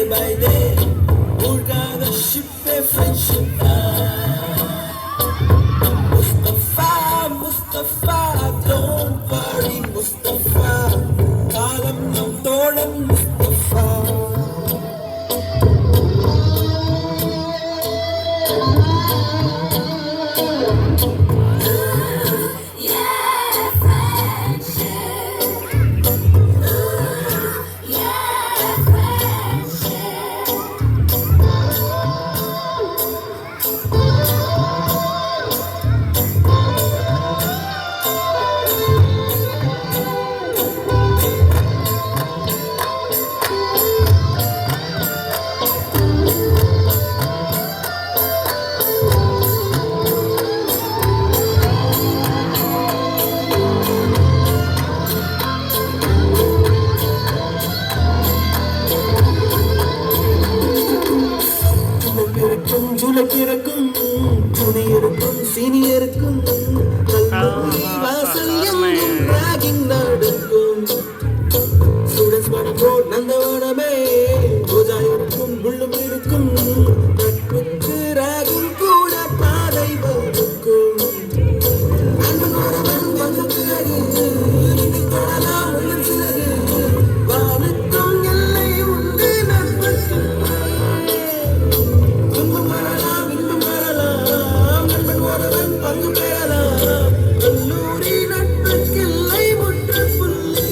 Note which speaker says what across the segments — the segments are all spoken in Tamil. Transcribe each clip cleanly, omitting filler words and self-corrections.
Speaker 1: by day. Urga the ship a friendship. Mustafa, Mustafa, don't worry, Mustafa. Kalam nam thodan Mustafa. ஜுலக்கிருக்கும் துணையிருக்கும் சீனியருக்கும் வாசல் ராகிங் நடக்கும் ஸ்டூடெண்ட்ஸ் மனம் போல் நந்தவனமே ரோஜா இருக்கும் முள்ளும் இருக்கும் நட்புக்கு ராகிங் கூட பாதை வகுக்கும் அன்பன் வரவன் வந்த பிறகு தொடலாம் உள்ளம் சிறகு வானுக்கும் எல்லை உண்டு நட்புக்கு பங்கு பெறலாம் கல்லூரி நட்புக்கில்லை முற்றுப்புள்ளி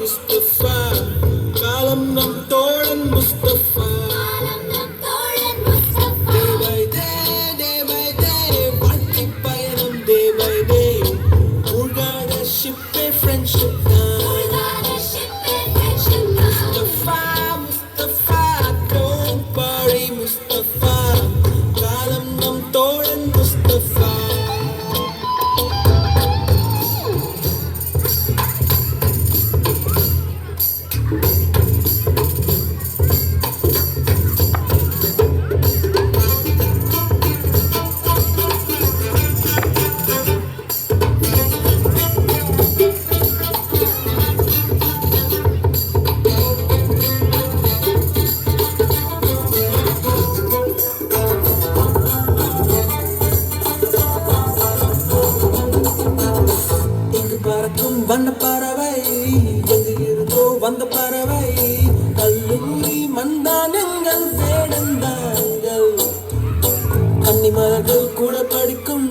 Speaker 1: Mustafa, kalam nam thodan Mustafa. Day by day, வாழ்க்கை பயணம் day by day. மூழ்காத ship a friendship. Mustafa, Mustafa, don't worry, Mustafa. Kalam nam thodan Mustafa. பறக்கும் வண்ண பறவை எங்கு இருந்தோ வந்த பறவை கல்லூரி மந்தான் எங்கள் வேடந்தாங்கள் கன்னிமலர்கள் கூட படிக்கும்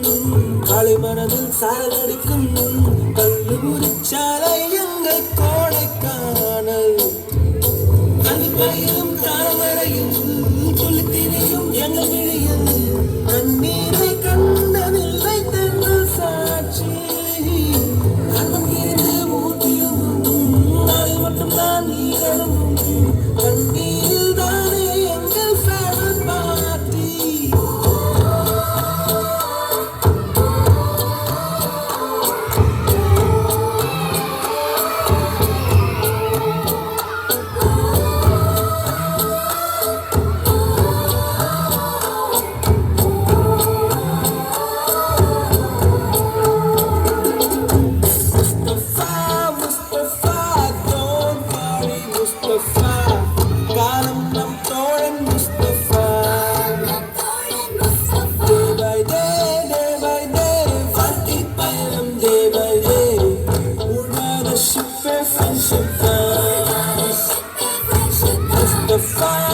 Speaker 1: காலை மனதில் சாரல் அடிக்கும் கல்லூரி சாலை எங்கள் கோடைக்கானல் கல்வியும் தாமரையும் துளித்திரையும் எங்கள் விழியில் கண்ணீரை கண்டதில்லை தென்றல் சாட்சி மட்டும்தான் நீங்களும் கண்ணீரில் தானே எங்கள் ஃபேவரட் பார்ட்டி காலம் நம் தோழன் Mustafa. Day by day, வாழ்க்கை பயணம் day by day. மூழ்காத ship a friendship. Mustafa.